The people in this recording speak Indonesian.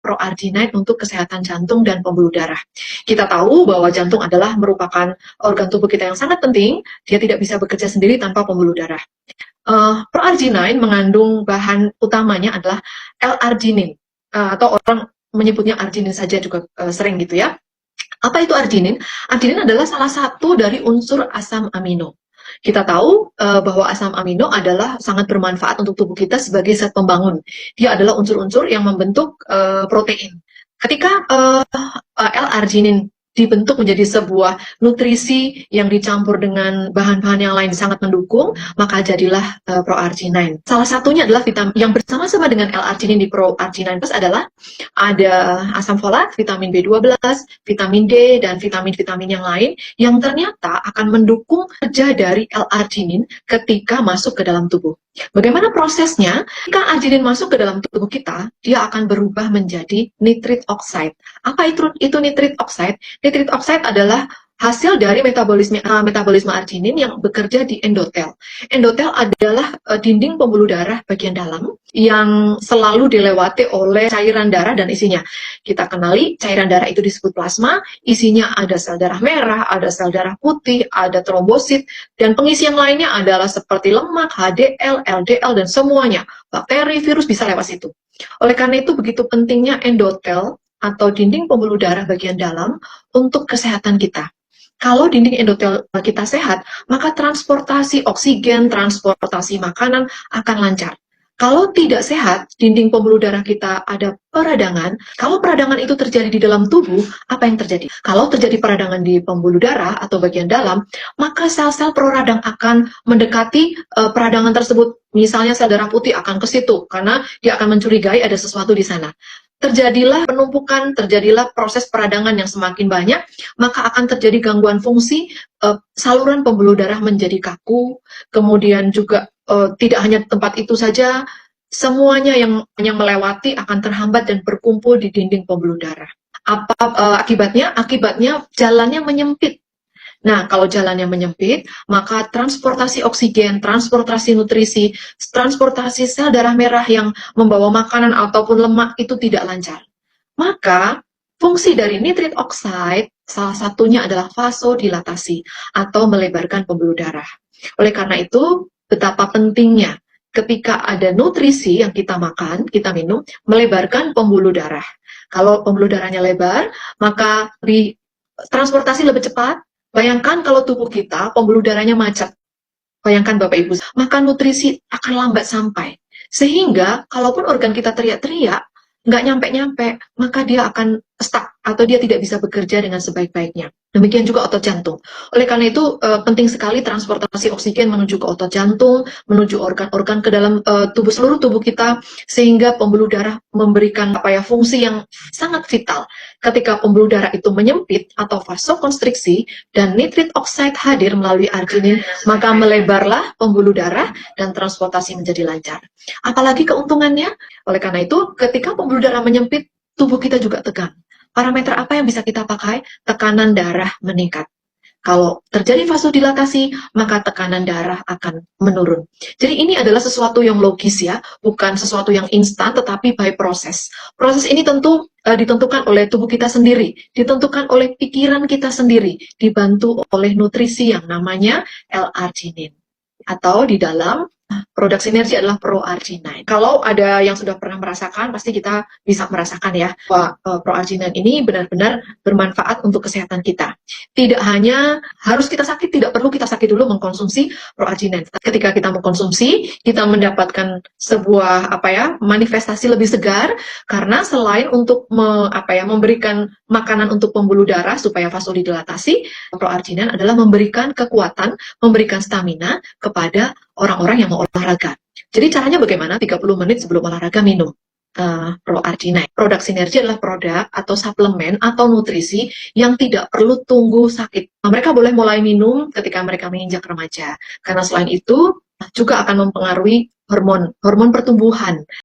proarginine untuk kesehatan jantung dan pembuluh darah. Kita tahu bahwa jantung adalah merupakan organ tubuh kita yang sangat penting, dia tidak bisa bekerja sendiri tanpa pembuluh darah. Proarginine mengandung bahan utamanya adalah L-arginin, atau orang menyebutnya arginin saja juga sering gitu ya. Apa itu arginin? Arginin adalah salah satu dari unsur asam amino. Kita tahu bahwa asam amino adalah sangat bermanfaat untuk tubuh kita sebagai zat pembangun. Dia adalah unsur-unsur yang membentuk protein. Ketika L-arginin dibentuk menjadi sebuah nutrisi yang dicampur dengan bahan-bahan yang lain sangat mendukung, maka jadilah proarginine. Salah satunya adalah vitamin yang bersama-sama dengan L-arginin di proarginine plus adalah ada asam folat, vitamin B12, vitamin D, dan vitamin-vitamin yang lain yang ternyata akan mendukung kerja dari L-arginin ketika masuk ke dalam tubuh. Bagaimana prosesnya? Ketika arginin masuk ke dalam tubuh kita, dia akan berubah menjadi nitric oxide. Apa itu nitric oxide? Nitric oxide adalah hasil dari metabolisme arginin yang bekerja di endotel. Endotel adalah dinding pembuluh darah bagian dalam yang selalu dilewati oleh cairan darah dan isinya. Kita kenali cairan darah itu disebut plasma, isinya ada sel darah merah, ada sel darah putih, ada trombosit, dan pengisi yang lainnya adalah seperti lemak, HDL, LDL, dan semuanya. Bakteri, virus bisa lewat situ. Oleh karena itu begitu pentingnya endotel atau dinding pembuluh darah bagian dalam untuk kesehatan kita. Kalau dinding endotel kita sehat, maka transportasi oksigen, transportasi makanan akan lancar. Kalau tidak sehat, dinding pembuluh darah kita ada peradangan. Kalau peradangan itu terjadi di dalam tubuh, apa yang terjadi? Kalau terjadi peradangan di pembuluh darah atau bagian dalam, maka sel-sel proradang akan mendekati peradangan tersebut. Misalnya sel darah putih akan ke situ, karena dia akan mencurigai ada sesuatu di sana. Terjadilah penumpukan, terjadilah proses peradangan yang semakin banyak, maka akan terjadi gangguan fungsi, saluran pembuluh darah menjadi kaku, kemudian juga tidak hanya tempat itu saja, semuanya yang melewati akan terhambat dan berkumpul di dinding pembuluh darah. Apa akibatnya? Akibatnya jalannya menyempit. Nah, kalau jalannya menyempit, maka transportasi oksigen, transportasi nutrisi, transportasi sel darah merah yang membawa makanan ataupun lemak itu tidak lancar. Maka, fungsi dari nitric oxide salah satunya adalah vasodilatasi atau melebarkan pembuluh darah. Oleh karena itu, betapa pentingnya ketika ada nutrisi yang kita makan, kita minum, melebarkan pembuluh darah. Kalau pembuluh darahnya lebar, maka transportasi lebih cepat. Bayangkan kalau tubuh kita, pembuluh darahnya macet. Bayangkan Bapak Ibu, maka nutrisi akan lambat sampai. Sehingga, kalaupun organ kita teriak-teriak, nggak nyampe-nyampe, maka dia akan stuck atau dia tidak bisa bekerja dengan sebaik-baiknya. Demikian juga otot jantung. Oleh karena itu penting sekali transportasi oksigen menuju ke otot jantung, menuju organ-organ ke dalam seluruh tubuh kita, sehingga pembuluh darah memberikan fungsi yang sangat vital. Ketika pembuluh darah itu menyempit atau vasokonstriksi dan nitric oxide hadir melalui arginin, maka melebarlah pembuluh darah dan transportasi menjadi lancar. Apalagi keuntungannya? Oleh karena itu, ketika pembuluh darah menyempit, tubuh kita juga tegang. Parameter apa yang bisa kita pakai? Tekanan darah meningkat. Kalau terjadi vasodilatasi, maka tekanan darah akan menurun. Jadi ini adalah sesuatu yang logis ya, bukan sesuatu yang instan, tetapi by proses. Proses ini tentu ditentukan oleh tubuh kita sendiri, ditentukan oleh pikiran kita sendiri, dibantu oleh nutrisi yang namanya L-arginin. Atau di dalam produk sinergi adalah proarginine. Kalau ada yang sudah pernah merasakan, pasti kita bisa merasakan ya, bahwa proarginine ini benar-benar bermanfaat untuk kesehatan kita. Tidak hanya harus kita sakit, tidak perlu kita sakit dulu mengkonsumsi proarginine. Ketika kita mengkonsumsi, kita mendapatkan sebuah manifestasi lebih segar, karena selain untuk memberikan makanan untuk pembuluh darah supaya vasodilatasi, proarginine adalah memberikan kekuatan, memberikan stamina kepada orang-orang yang mau olahraga. Jadi caranya bagaimana? 30 menit sebelum olahraga minum proarginine. Produk sinergi adalah produk atau suplemen atau nutrisi yang tidak perlu tunggu sakit. Mereka boleh mulai minum ketika mereka menginjak remaja. Karena selain itu juga akan mempengaruhi hormon pertumbuhan.